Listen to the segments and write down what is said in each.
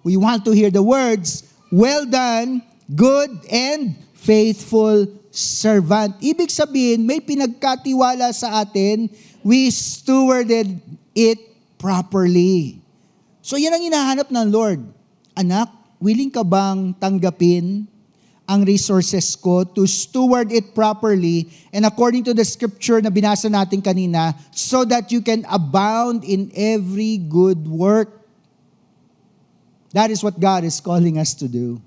we want to hear the words, "Well done, good and faithful servant." Ibig sabihin, may pinagkatiwala sa atin, we stewarded it properly. So yan ang hinahanap ng Lord. Anak, willing ka bang tanggapin ang resources ko to steward it properly and according to the scripture na binasa natin kanina, so that you can abound in every good work? That is what God is calling us to do.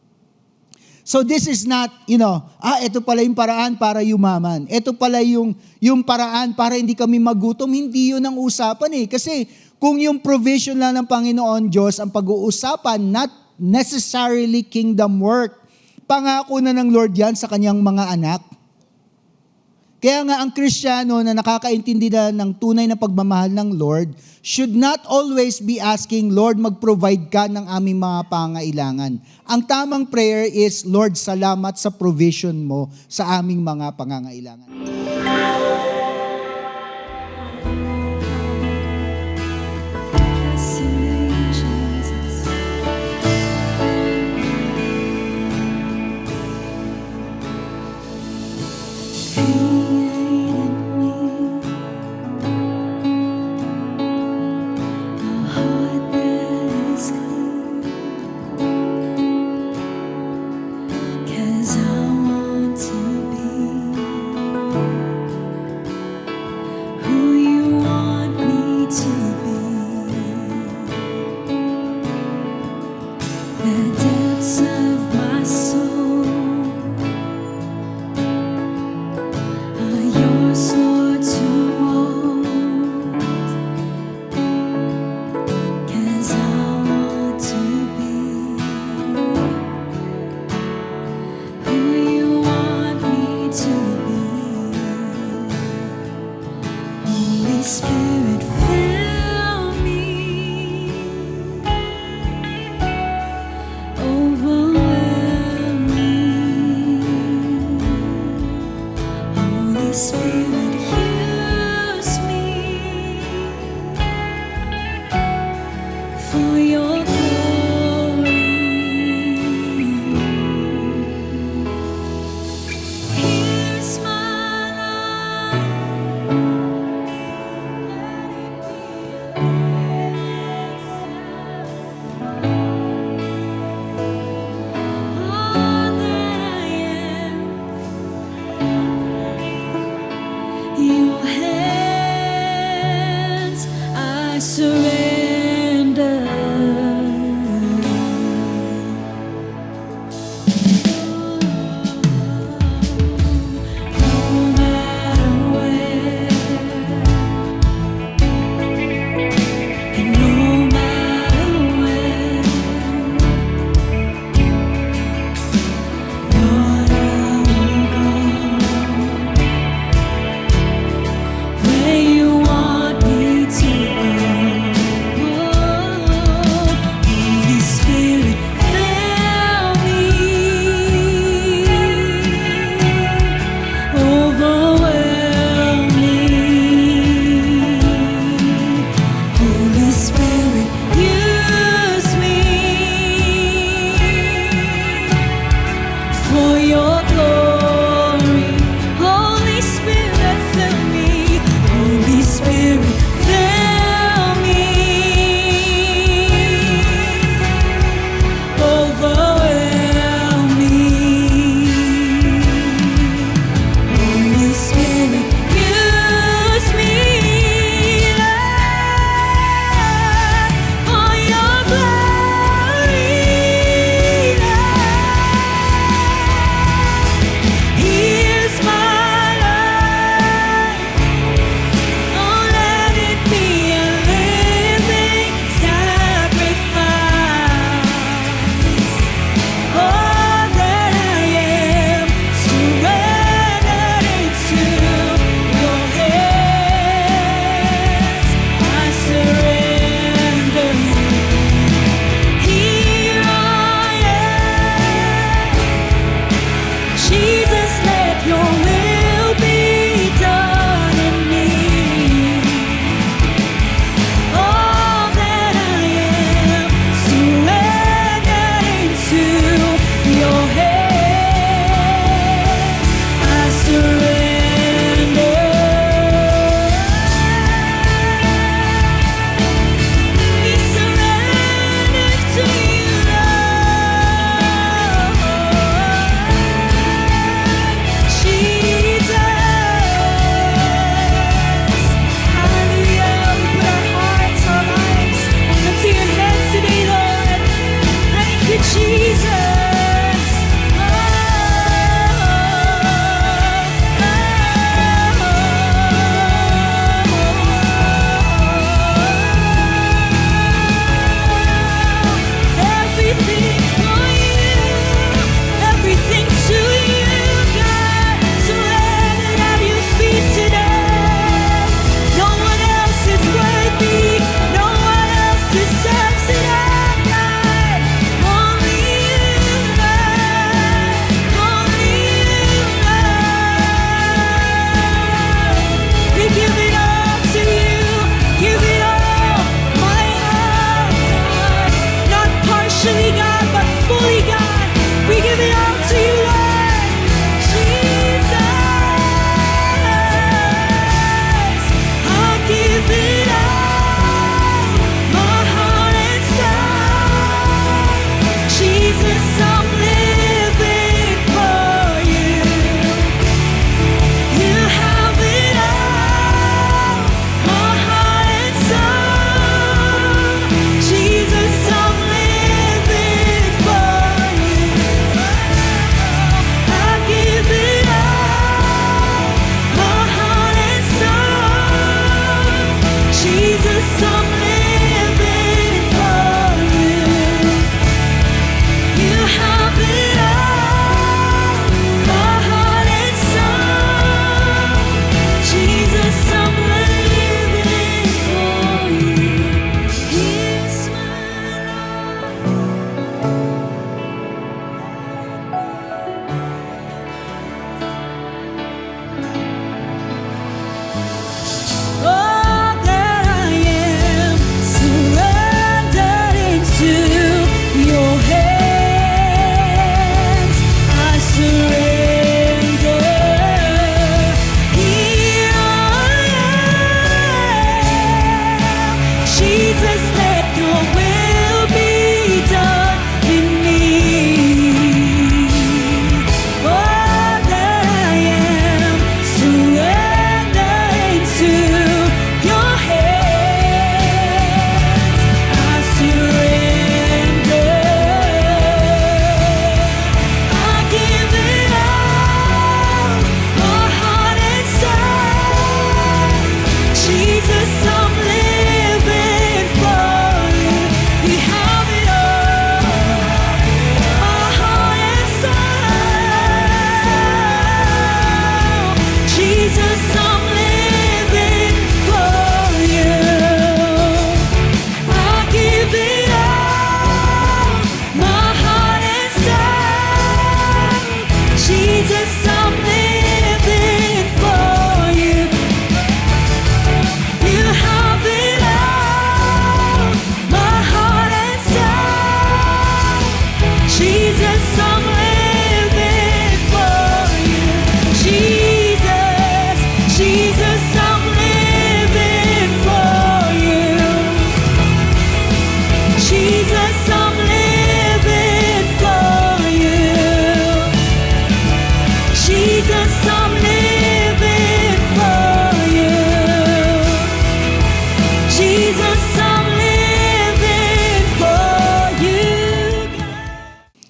So this is not, ito pala yung paraan para yumaman. Ito pala yung paraan para hindi kami magutom. Hindi yun ang usapan eh. Kasi kung yung provision lang ng Panginoon Diyos ang pag-uusapan, not necessarily kingdom work, pangako na ng Lord yan sa kanyang mga anak. Kaya nga ang Kristiyano na nakakaintindi na ng tunay na pagmamahal ng Lord should not always be asking, "Lord, mag-provide ka ng aming mga pangailangan." Ang tamang prayer is, "Lord, salamat sa provision mo sa aming mga pangangailangan."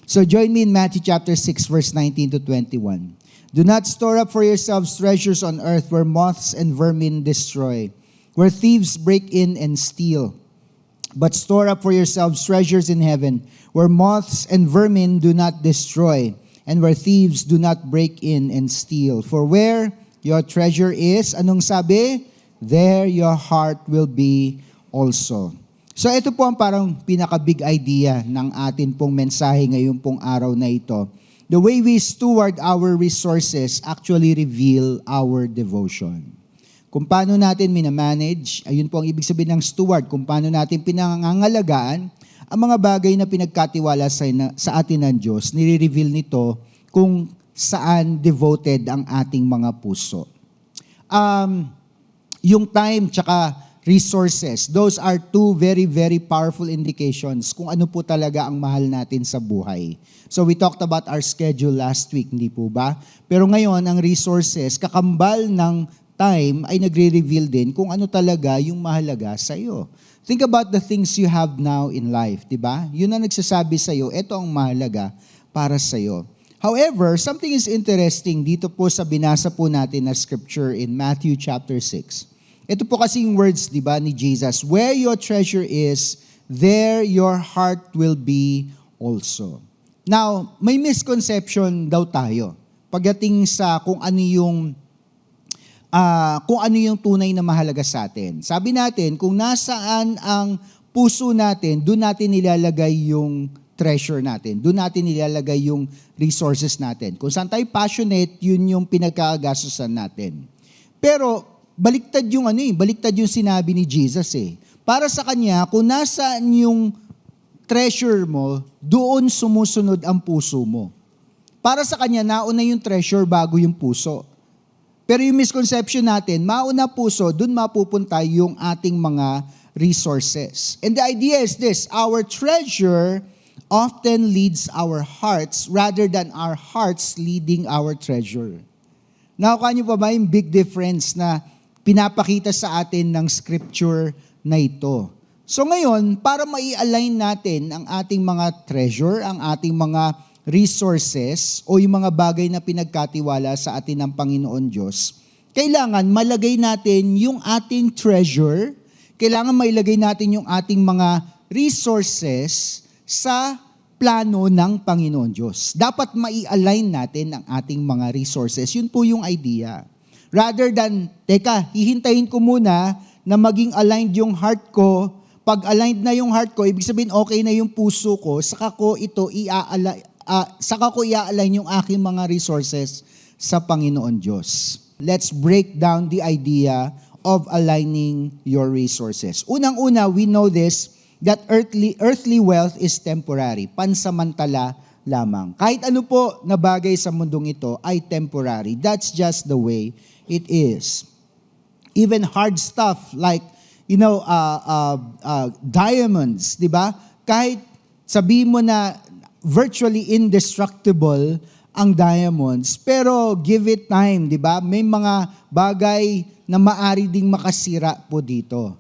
So join me in Matthew chapter 6, verse 19 to 21. Do not store up for yourselves treasures on earth where moths and vermin destroy, where thieves break in and steal. But store up for yourselves treasures in heaven, where moths and vermin do not destroy, and where thieves do not break in and steal. For where your treasure is, anong sabi? There your heart will be also. So ito po ang parang pinaka-big idea ng atin pong mensahe ngayon pong araw na ito. The way we steward our resources actually reveal our devotion. Kung paano natin minamanage, ayun po ang ibig sabihin ng steward, kung paano natin pinangangalagaan ang mga bagay na pinagkatiwala sa atin ng Diyos, nire-reveal nito kung saan devoted ang ating mga puso. Yung time tsaka resources, those are two very, very powerful indications kung ano po talaga ang mahal natin sa buhay. So we talked about our schedule last week, hindi po ba? Pero ngayon, ang resources, kakambal ng time ay nagre-reveal din kung ano talaga yung mahalaga sa iyo. Think about the things you have now in life, di ba? Yun ang nagsasabi sa iyo, ito ang mahalaga para sa iyo. However, something is interesting dito po sa binasa po natin na scripture in Matthew chapter 6. Ito po kasi yung words, di ba, ni Jesus, where your treasure is, there your heart will be also. Now, may misconception daw tayo pagdating sa kung ano yung tunay na mahalaga sa atin. Sabi natin, kung nasaan ang puso natin, doon natin nilalagay yung treasure natin. Doon natin nilalagay yung resources natin. Kung saan tayo passionate, yun yung pinagkakagastusan natin. Pero, baliktad yung sinabi ni Jesus eh. Para sa kanya, kung nasaan yung treasure mo, doon sumusunod ang puso mo. Para sa kanya, nauna yung treasure bago yung puso. Pero yung misconception natin, mauna puso, dun mapupunta yung ating mga resources. And the idea is this, our treasure often leads our hearts rather than our hearts leading our treasure. Nakuha niyo pa ba yung big difference na pinapakita sa atin ng scripture na ito? So ngayon, para mai-align natin ang ating mga treasure, ang ating mga resources o yung mga bagay na pinagkatiwala sa atin ng Panginoon Diyos, kailangan malagay natin yung ating treasure, kailangan mailagay natin yung ating mga resources sa plano ng Panginoon Diyos. Dapat mai-align natin ang ating mga resources. Yun po yung idea. Rather than, hihintayin ko muna na maging aligned yung heart ko. Pag aligned na yung heart ko, ibig sabihin okay na yung puso ko, saka ko i-align yung aking mga resources sa Panginoon Diyos. Let's break down the idea of aligning your resources. Unang-una, we know this, that earthly wealth is temporary, pansamantala lamang. Kahit ano po na bagay sa mundong ito ay temporary. That's just the way it is. Even hard stuff like, diamonds, di ba? Kahit sabihin mo na virtually indestructible ang diamonds, pero give it time, di ba? May mga bagay na maari ding makasira po dito.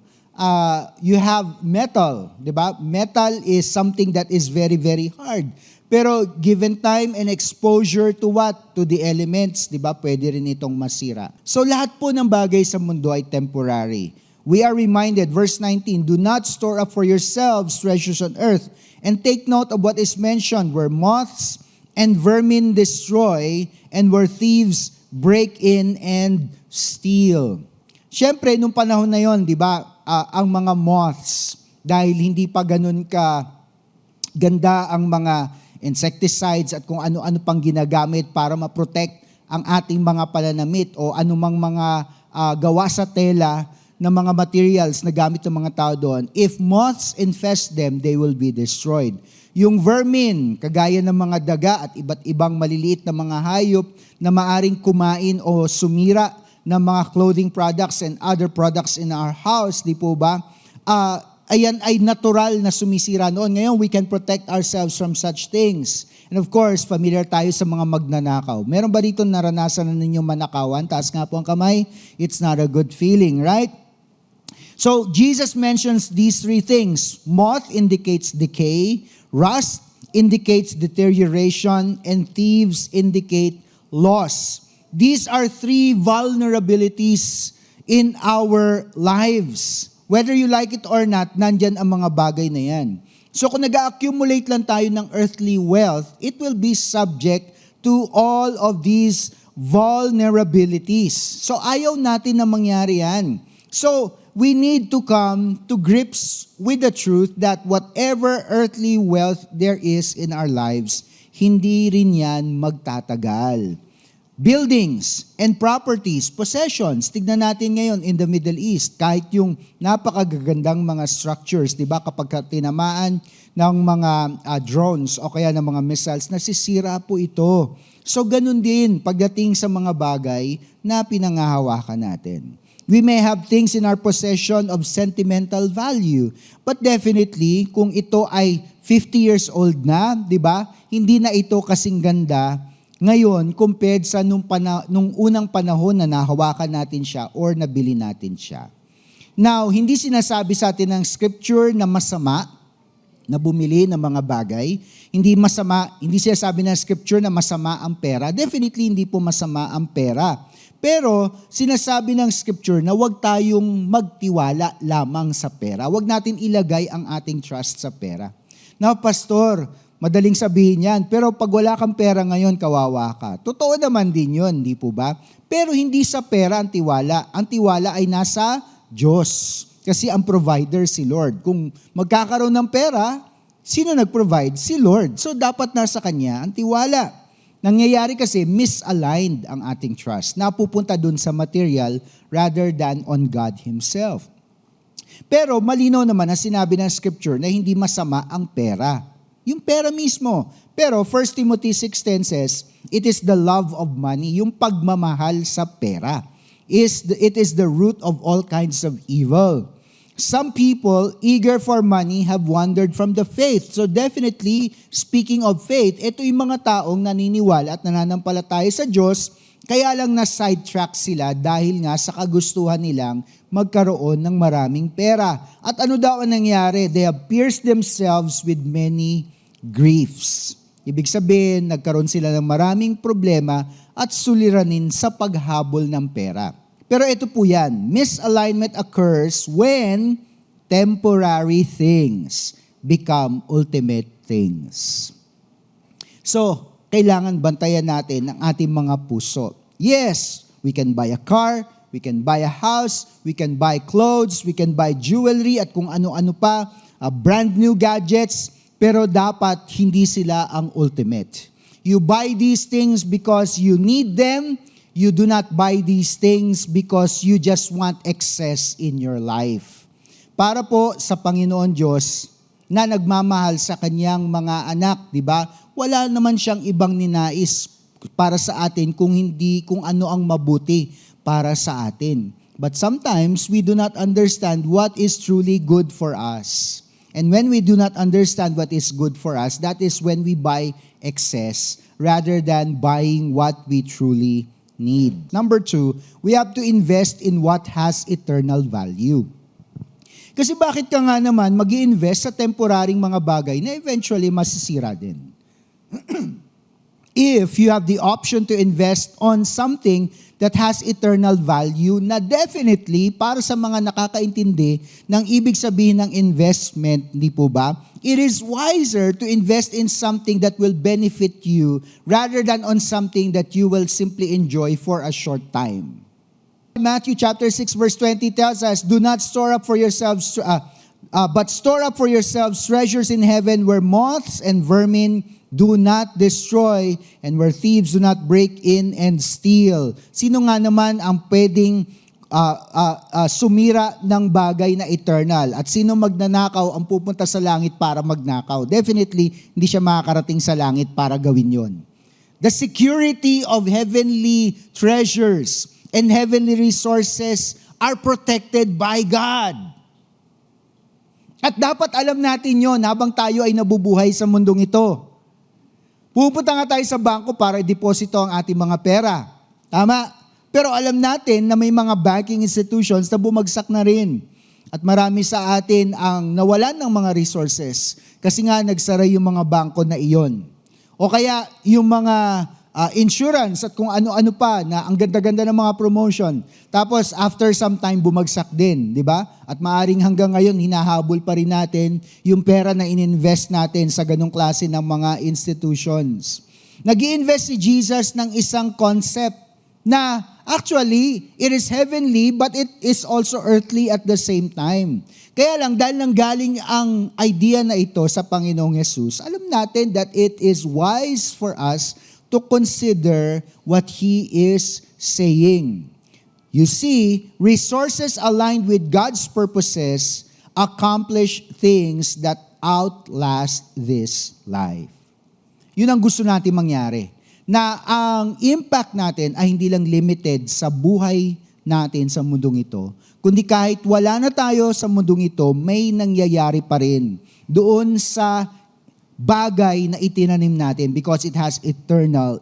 You have metal, di ba? Metal is something that is very, very hard. Pero given time and exposure to what? To the elements, di ba? Pwede rin itong masira. So lahat po ng bagay sa mundo ay temporary. We are reminded, verse 19, do not store up for yourselves treasures on earth, and take note of what is mentioned, where moths and vermin destroy, and where thieves break in and steal. Siyempre, nung panahon na yon, di ba, ang mga moths, dahil hindi pa ganun ka ganda ang mga insecticides at kung ano-ano pang ginagamit para ma-protect ang ating mga pananamit o anumang mga gawa sa tela ng mga materials na gamit ng mga tao doon, if moths infest them, they will be destroyed. Yung vermin, kagaya ng mga daga at iba't ibang maliliit na mga hayop na maaring kumain o sumira ng mga clothing products and other products in our house, di po ba? Ayan ay natural na sumisira noon. Ngayon, we can protect ourselves from such things. And of course, familiar tayo sa mga magnanakaw. Meron ba dito naranasan na ninyong manakawan? Taas nga po ang kamay. It's not a good feeling, right? So, Jesus mentions these three things. Moth indicates decay, rust indicates deterioration, and thieves indicate loss. These are three vulnerabilities in our lives. Whether you like it or not, nandyan ang mga bagay na yan. So kung nag-accumulate lang tayo ng earthly wealth, it will be subject to all of these vulnerabilities. So ayaw natin na mangyari yan. So we need to come to grips with the truth that whatever earthly wealth there is in our lives, hindi rin yan magtatagal. Buildings and properties, possessions. Tignan natin ngayon in the Middle East, kahit yung napakagagandang mga structures, di ba, kapag tinamaan ng mga drones o kaya ng mga missiles, nasisira po ito. So ganun din pagdating sa mga bagay na pinangahawakan natin. We may have things in our possession of sentimental value, but definitely kung ito ay 50 years old na, di ba, hindi na ito kasing ganda ngayon, compared sa nung unang panahon na nahawakan natin siya or nabili natin siya. Now, hindi sinasabi sa atin ng scripture na masama na bumili ng mga bagay. Hindi sinasabi ng scripture na masama ang pera. Definitely hindi po masama ang pera. Pero sinasabi ng scripture na huwag tayong magtiwala lamang sa pera. Huwag natin ilagay ang ating trust sa pera. Now, pastor, madaling sabihin yan, pero pag wala kang pera ngayon, kawawa ka. Totoo naman din yun, di po ba? Pero hindi sa pera ang tiwala. Ang tiwala ay nasa Diyos. Kasi ang provider si Lord. Kung magkakaroon ng pera, sino nag-provide? Si Lord. So dapat nasa Kanya ang tiwala. Nangyayari kasi misaligned ang ating trust. Napupunta dun sa material rather than on God Himself. Pero malinaw naman na sinabi ng Scripture na hindi masama ang pera. Yung pera mismo. Pero 1 Timothy 6:10 says, it is the love of money, yung pagmamahal sa pera. It is the root of all kinds of evil. Some people, eager for money, have wandered from the faith. So definitely, speaking of faith, ito yung mga taong naniniwala at nananampalataya sa Diyos, kaya lang na-sidetrack sila dahil nga sa kagustuhan nilang magkaroon ng maraming pera. At ano daw ang nangyari? They have pierced themselves with many griefs. Ibig sabihin, nagkaroon sila ng maraming problema at suliranin sa paghabol ng pera. Pero ito po yan, misalignment occurs when temporary things become ultimate things. So, kailangan bantayan natin ang ating mga puso. Yes, we can buy a car, we can buy a house, we can buy clothes, we can buy jewelry at kung ano-ano pa, brand new gadgets, pero dapat hindi sila ang ultimate. You buy these things because you need them. You do not buy these things because you just want excess in your life. Para po sa Panginoon Diyos na nagmamahal sa kanyang mga anak, di ba? Wala naman siyang ibang ninais para sa atin kung ano ang mabuti para sa atin. But sometimes we do not understand what is truly good for us. And when we do not understand what is good for us, that is when we buy excess rather than buying what we truly need. Number 2, we have to invest in what has eternal value. Kasi bakit ka nga naman mag-i-invest sa temporaryong mga bagay na eventually masisira din? If you have the option to invest on something that has eternal value, na definitely para sa mga nakakaintindi ng ibig sabihin ng investment, di po ba? It is wiser to invest in something that will benefit you rather than on something that you will simply enjoy for a short time. Matthew chapter 6 verse 20 tells us, do not store up for yourselves, but store up for yourselves treasures in heaven where moths and vermin do not destroy and where thieves do not break in and steal. Sino nga naman ang pwedeng sumira ng bagay na eternal? At sino magnanakaw ang pupunta sa langit para magnakaw? Definitely, hindi siya makakarating sa langit para gawin yon. The security of heavenly treasures and heavenly resources are protected by God. At dapat alam natin yon habang tayo ay nabubuhay sa mundong ito. Pupunta nga tayo sa bangko para i-deposito ang ating mga pera. Tama? Pero alam natin na may mga banking institutions na bumagsak na rin. At marami sa atin ang nawalan ng mga resources kasi nga nagsara yung mga bangko na iyon. O kaya yung mga insurance at kung ano-ano pa na ang ganda-ganda ng mga promotion. Tapos after some time bumagsak din, di ba? At maaring hanggang ngayon hinahabol pa rin natin yung pera na ininvest natin sa ganong klase ng mga institutions. Nag-i-invest si Jesus ng isang concept na actually it is heavenly but it is also earthly at the same time. Kaya lang dahil nanggaling ang idea na ito sa Panginoong Yesus, alam natin that it is wise for us to consider what He is saying. You see, resources aligned with God's purposes accomplish things that outlast this life. Yun ang gusto natin mangyari. Na ang impact natin ay hindi lang limited sa buhay natin sa mundong ito, kundi kahit wala na tayo sa mundong ito, may nangyayari pa rin doon sa bagay na itinanim natin because it has eternal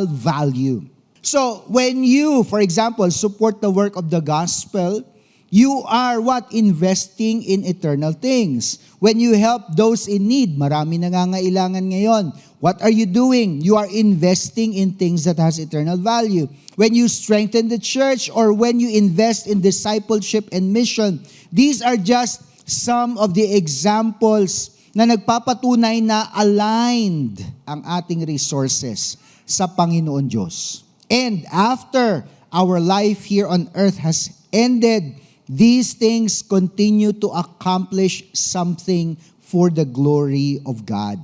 value. So, when you, for example, support the work of the gospel, you are investing in eternal things. When you help those in need, marami nangangailangan ngayon. What are you doing? You are investing in things that has eternal value. When you strengthen the church or when you invest in discipleship and mission, these are just some of the examples na nagpapatunay na aligned ang ating resources sa Panginoon Diyos. And after our life here on earth has ended, these things continue to accomplish something for the glory of God.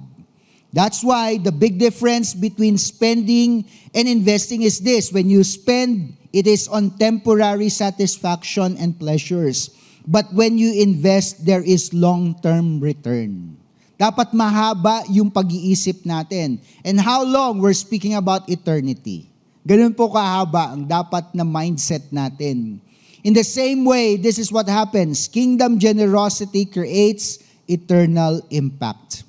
That's why the big difference between spending and investing is this. When you spend, it is on temporary satisfaction and pleasures. But when you invest, there is long-term return. Dapat mahaba yung pag-iisip natin. And how long? We're speaking about eternity. Ganun po kahaba ang dapat na mindset natin. In the same way, this is what happens. Kingdom generosity creates eternal impact.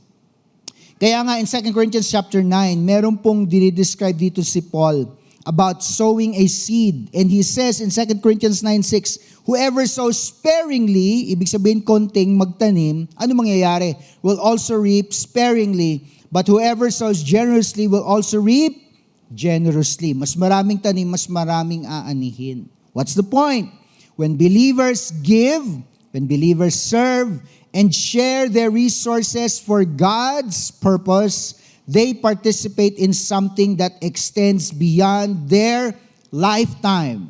Kaya nga in 2 Corinthians chapter 9, meron pong dinidescribe dito si Paul about sowing a seed. And he says in 2 Corinthians 9:6, whoever sows sparingly, ibig sabihin konting magtanim, ano mangyayari? Will also reap sparingly. But whoever sows generously will also reap generously. Mas maraming tanim, mas maraming aanihin. What's the point? When believers give, when believers serve, and share their resources for God's purpose, they participate in something that extends beyond their lifetime.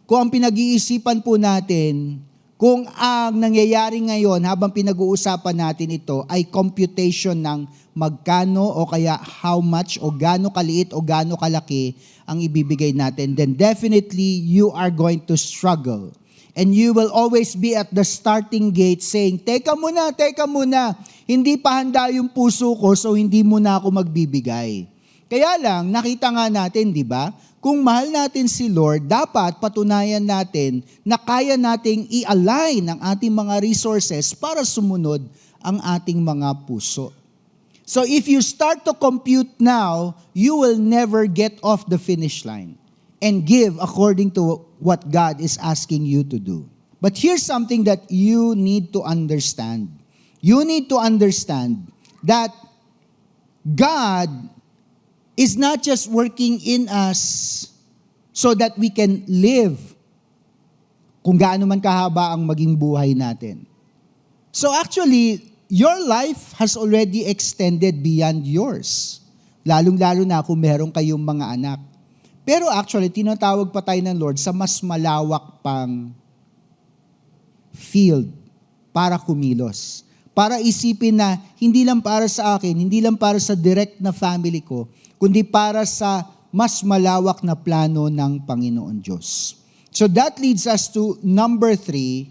Kung ang pinag-iisipan po natin, kung ang nangyayari ngayon habang pinag-uusapan natin ito ay computation ng magkano o kaya how much o gaano kaliit o gaano kalaki ang ibibigay natin, then definitely you are going to struggle. And you will always be at the starting gate saying, teka muna, hindi pa handa yung puso ko so hindi muna ako magbibigay. Kaya lang, nakita nga natin, di ba? Kung mahal natin si Lord, dapat patunayan natin na kaya nating i-align ang ating mga resources para sumunod ang ating mga puso. So if you start to compute now, you will never get off the finish line and give according to what God is asking you to do. But here's something that you need to understand. You need to understand that God is not just working in us so that we can live kung gaano man kahaba ang maging buhay natin. So actually, your life has already extended beyond yours. Lalong-lalo na kung meron kayong mga anak. Pero actually, tinatawag pa tayo ng Lord sa mas malawak pang field para kumilos. Para isipin na hindi lang para sa akin, hindi lang para sa direct na family ko, kundi para sa mas malawak na plano ng Panginoon Diyos. So that leads us to number 3,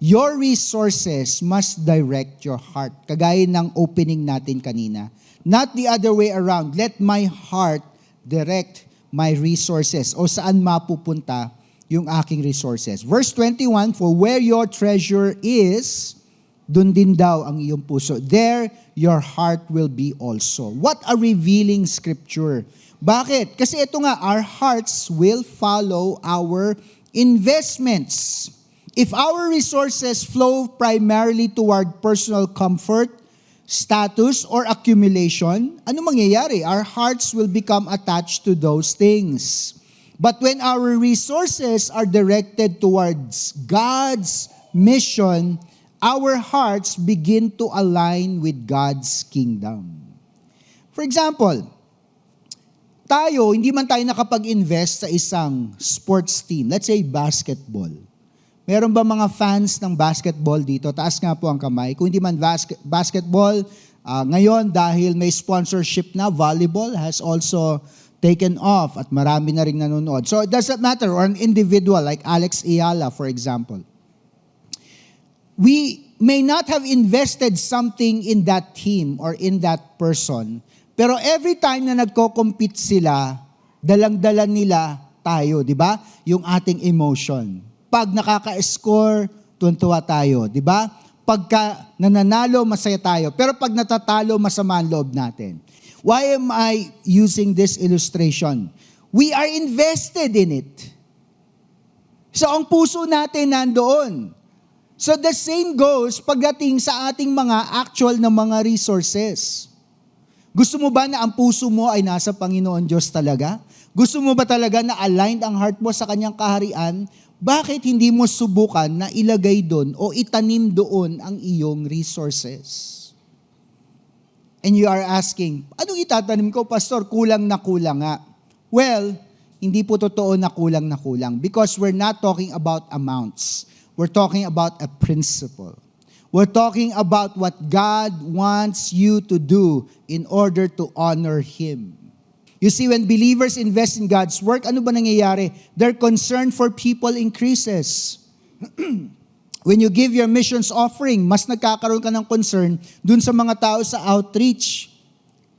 your resources must direct your heart. Kagaya ng opening natin kanina. Not the other way around. Let my heart direct my resources o saan mapupunta yung aking resources. Verse 21, for where your treasure is, dun din daw ang iyong puso. There your heart will be also. What a revealing scripture. Bakit? Kasi ito nga, our hearts will follow our investments. If our resources flow primarily toward personal comfort, status, or accumulation, ano mangyayari? Our hearts will become attached to those things. But when our resources are directed towards God's mission, our hearts begin to align with God's kingdom. For example, tayo, hindi man tayo nakapag-invest sa isang sports team, let's say basketball. Meron ba mga fans ng basketball dito? Taas nga po ang kamay. Kung hindi man basketball, ngayon dahil may sponsorship na, volleyball has also taken off at marami na rin nanonood. So it doesn't matter, or an individual like Alex Ayala, for example. We may not have invested something in that team or in that person, pero every time na nagko-compete sila, dalang-dala nila tayo, di ba? Yung ating emotion. Pag nakaka-score, tuwan-tuwa tayo, di ba? Pagka nananalo, masaya tayo. Pero pag natatalo, masama ang loob natin. Why am I using this illustration? We are invested in it. So ang puso natin nandoon. So the same goes pagdating sa ating mga actual na mga resources. Gusto mo ba na ang puso mo ay nasa Panginoon Diyos talaga? Gusto mo ba talaga na aligned ang heart mo sa Kanyang kaharian? Bakit hindi mo subukan na ilagay doon o itanim doon ang iyong resources? And you are asking, anong itatanim ko, Pastor? Kulang na kulang nga. Well, hindi po totoo na kulang na kulang because we're not talking about amounts. We're talking about a principle. We're talking about what God wants you to do in order to honor Him. You see, when believers invest in God's work, ano ba nangyayari? Their concern for people increases. When you give your missions offering, mas nagkakaroon ka ng concern dun sa mga tao sa outreach.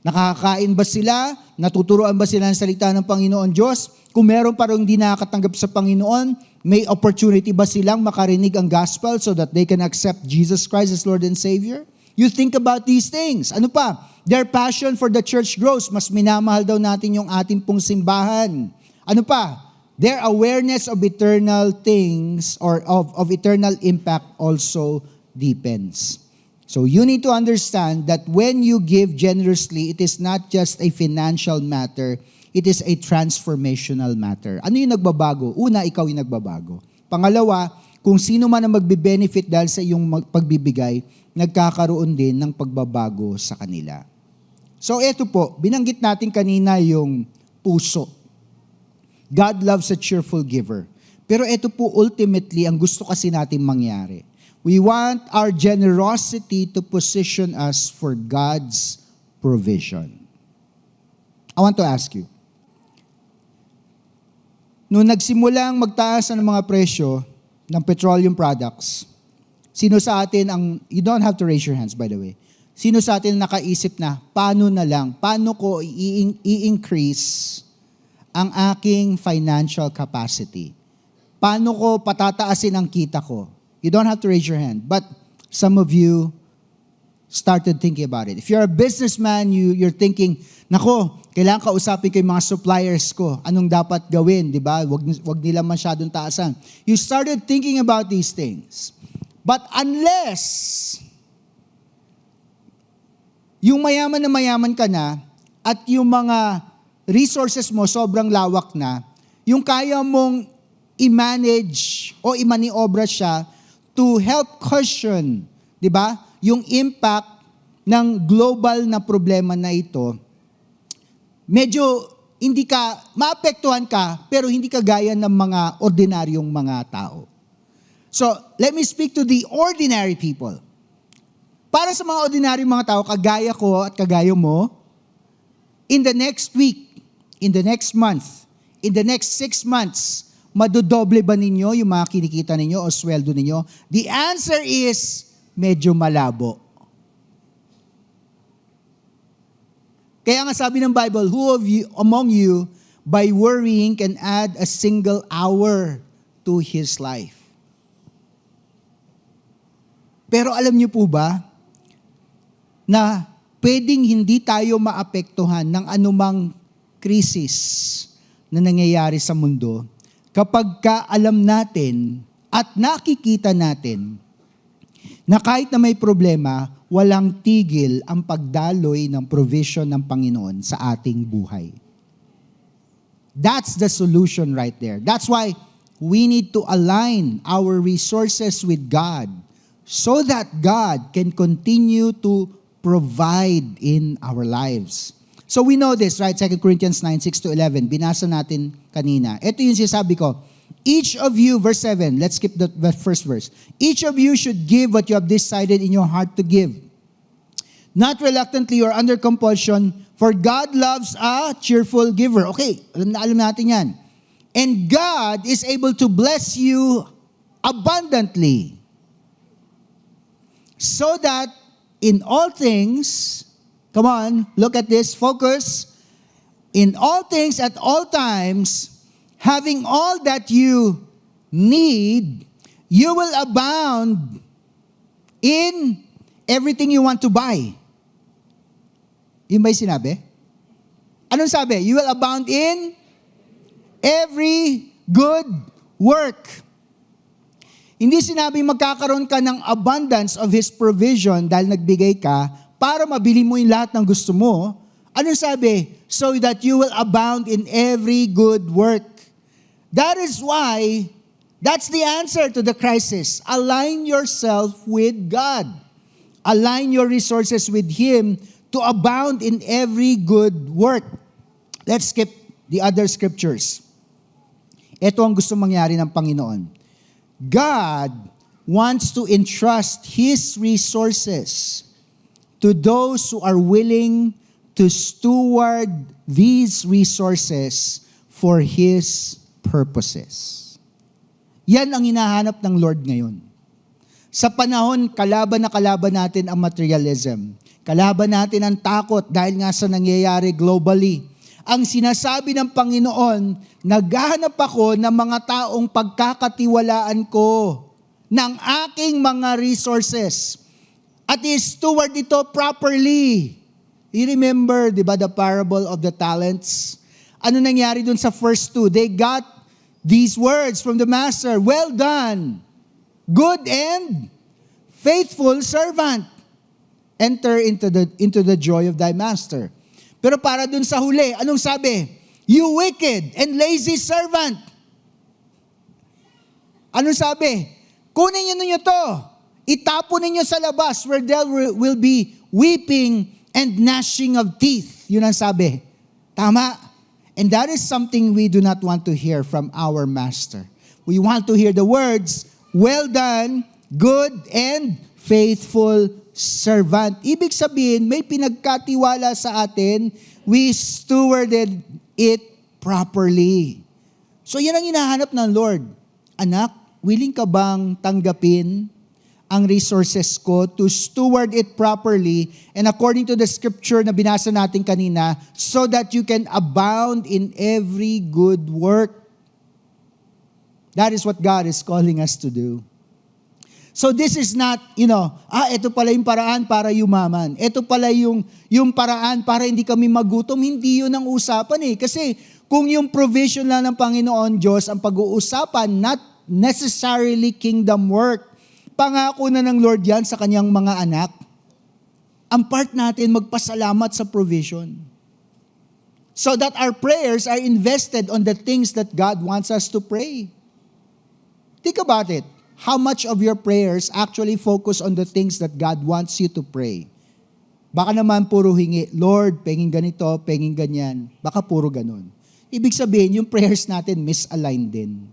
Nakakain ba sila? Natuturuan ba sila ng salita ng Panginoon Diyos? Kung meron pa rin hindi nakakatanggap sa Panginoon, may opportunity ba silang makarinig ang gospel so that they can accept Jesus Christ as Lord and Savior? You think about these things. Ano pa? Their passion for the church grows. Mas minamahal daw natin yung ating pong simbahan. Ano pa? Their awareness of eternal things or of eternal impact also deepens. So you need to understand that when you give generously, it is not just a financial matter, it is a transformational matter. Ano yung nagbabago? Una, ikaw yung nagbabago. Pangalawa, kung sino man ang magbe-benefit dahil sa iyong pagbibigay, nagkakaroon din ng pagbabago sa kanila. So eto po, binanggit natin kanina yung puso. God loves a cheerful giver. Pero eto po ultimately ang gusto kasi natin mangyari. We want our generosity to position us for God's provision. I want to ask you, noong nagsimulang magtaas ng mga presyo ng petroleum products, sino sa atin ang, you don't have to raise your hands by the way, sino sa atin nakaisip na, paano ko i-increase ang aking financial capacity? Paano ko patataasin ang kita ko? You don't have to raise your hand, but some of you started thinking about it. If you're a businessman, you're thinking, nako, kailangan kausapin ko yung mga suppliers ko. Anong dapat gawin, di ba? Wag nila masyadong taasan. You started thinking about these things. But unless yung mayaman na mayaman ka na at yung mga resources mo sobrang lawak na, yung kaya mong i-manage o i-maniobra siya to help cushion, di ba? Yung impact ng global na problema na ito, medyo hindi ka, maapektuhan ka, pero hindi ka gaya ng mga ordinaryong mga tao. So, let me speak to the ordinary people. Para sa mga ordinaryong mga tao, kagaya ko at kagaya mo, in the next week, in the next month, in the next 6 months, madodoble ba ninyo yung mga kinikita ninyo o sweldo ninyo? The answer is, medyo malabo. Kaya nga sabi ng Bible, who of you, among you, by worrying can add a single hour to his life? Pero alam niyo po ba, na pwedeng hindi tayo maapektuhan ng anumang krisis na nangyayari sa mundo kapag ka alam natin At nakikita natin na kahit na may problema, walang tigil ang pagdaloy ng provision ng Panginoon sa ating buhay. That's the solution right there. That's why we need to align our resources with God so that God can continue to provide in our lives. So we know this, right? 2 Corinthians 9, 6-11. Binasa natin kanina. Ito yung sinasabi ko. Each of you, verse 7, let's skip the first verse. Each of you should give what you have decided in your heart to give. Not reluctantly or under compulsion, for God loves a cheerful giver. Okay, alam natin yan. And God is able to bless you abundantly. So that in all things, come on, look at this, focus. In all things at all times, having all that you need, you will abound in everything you want to buy. Yun ba yung sinabi? Anong sabi? You will abound in every good work. Hindi sinabing magkakaroon ka ng abundance of His provision dahil nagbigay ka para mabili mo yung lahat ng gusto mo. Ano sabi? So that you will abound in every good work. That is why, that's the answer to the crisis. Align yourself with God. Align your resources with Him to abound in every good work. Let's skip the other scriptures. Ito ang gusto mangyari ng Panginoon. God wants to entrust His resources to those who are willing to steward these resources for His purposes. Yan ang hinahanap ng Lord ngayon. Sa panahon, kalaban na kalaban natin ang materialism. Kalaban natin ang takot dahil nga sa nangyayari globally. Ang sinasabi ng Panginoon, naghahanap ako ng mga taong pagkakatiwalaan ko ng aking mga resources at i-steward ito properly. You remember, di ba, the parable of the talents? Ano nangyari dun sa first two? They got these words from the master, "Well done, good and faithful servant. Enter into the joy of thy master." Pero para dun sa huli, anong sabi? "You wicked and lazy servant." Anong sabi? "Kunin ninyo to, itapon ninyo sa labas where there will be weeping and gnashing of teeth." Yun ang sabi. Tama? And that is something we do not want to hear from our master. We want to hear the words, "Well done, good and faithful servant." Ibig sabihin, may pinagkatiwala sa atin, we stewarded it properly. So yan ang hinahanap ng Lord. Anak, willing ka bang tanggapin ang resources ko to steward it properly and according to the scripture na binasa natin kanina, so that you can abound in every good work? That is what God is calling us to do. So this is not, ito pala yung paraan para yumaman. Ito pala yung paraan para hindi kami magutom. Hindi yun ang usapan eh. Kasi kung yung provision lang ng Panginoon Diyos ang pag-uusapan, not necessarily kingdom work, pangako na ng Lord yan sa kanyang mga anak. Ang part natin, magpasalamat sa provision. So that our prayers are invested on the things that God wants us to pray. Think about it. How much of your prayers actually focus on the things that God wants you to pray? Baka naman puro hingi, "Lord, penging ganito, penging ganyan." Baka puro ganun. Ibig sabihin, yung prayers natin misaligned din.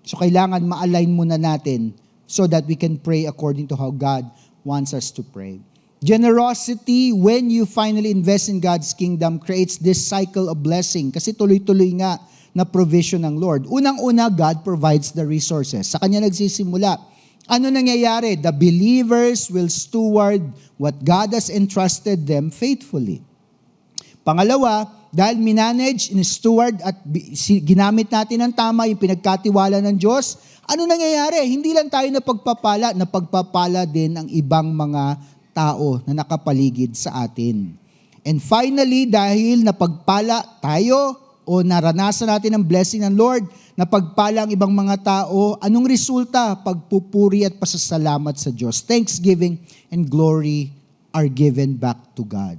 So kailangan ma-align muna natin so that we can pray according to how God wants us to pray. Generosity, when you finally invest in God's kingdom, creates this cycle of blessing. Kasi tuloy-tuloy nga na provision ng Lord. Unang-una, God provides the resources. Sa Kanya nagsisimula. Ano nangyayari? The believers will steward what God has entrusted them faithfully. Pangalawa, dahil minanage, in-steward at ginamit natin ng tama yung pinagkatiwala ng Diyos, ano nangyayari? Hindi lang tayo napagpapala din ang ibang mga tao na nakapaligid sa atin. And finally, dahil napagpala tayo, o naranasan natin ang blessing ng Lord na pagpala ang ibang mga tao, anong resulta? Pagpupuri at pasasalamat sa Diyos. Thanksgiving and glory are given back to God.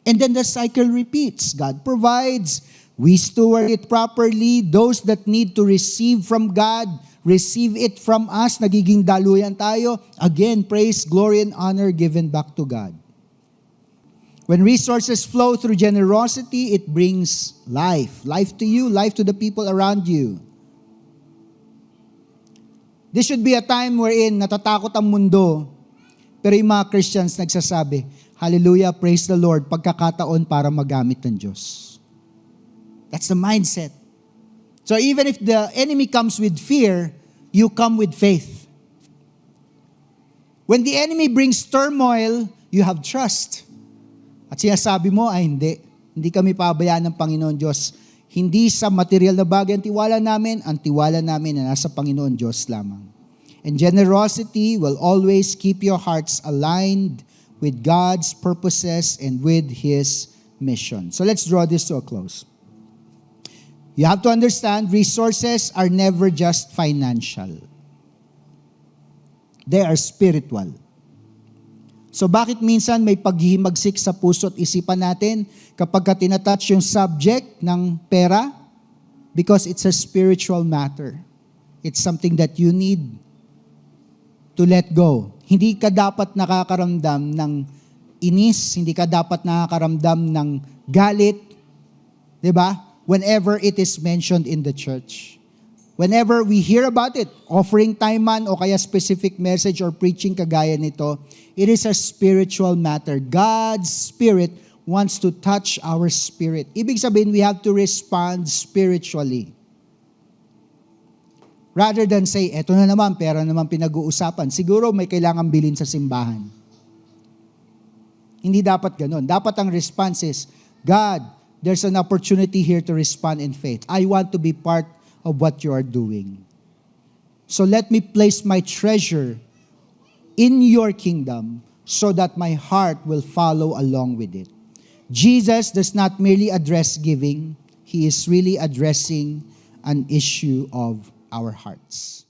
And then the cycle repeats. God provides. We steward it properly. Those that need to receive from God, receive it from us. Nagiging daluyan tayo. Again, praise, glory, and honor given back to God. When resources flow through generosity, it brings life. Life to you, life to the people around you. This should be a time wherein natatakot ang mundo, pero yung mga Christians nagsasabi, hallelujah, praise the Lord, pagkakataon para magamit ng Diyos. That's the mindset. So even if the enemy comes with fear, you come with faith. When the enemy brings turmoil, you have trust. At sinasabi mo, ay hindi kami pabayaan ng Panginoon Diyos. Hindi sa material na bagay ang tiwala namin na nasa Panginoon Diyos lamang. And generosity will always keep your hearts aligned with God's purposes and with His mission. So let's draw this to a close. You have to understand, resources are never just financial. They are spiritual. So bakit minsan may paghihimagsik sa puso at isipan natin kapag tinatouch yung subject ng pera? Because it's a spiritual matter. It's something that you need to let go. Hindi ka dapat nakakaramdam ng inis, hindi ka dapat nakakaramdam ng galit, 'di ba? Whenever it is mentioned in the church. Whenever we hear about it, offering time man o kaya specific message or preaching kagaya nito, it is a spiritual matter. God's Spirit wants to touch our spirit. Ibig sabihin, we have to respond spiritually. Rather than say, eto na naman, pera naman pinag-uusapan. Siguro may kailangan bilhin sa simbahan. Hindi dapat ganun. Dapat ang response is, God, there's an opportunity here to respond in faith. I want to be part of what you are doing. So let me place my treasure in your kingdom so that my heart will follow along with it. Jesus does not merely address giving, He is really addressing an issue of our hearts.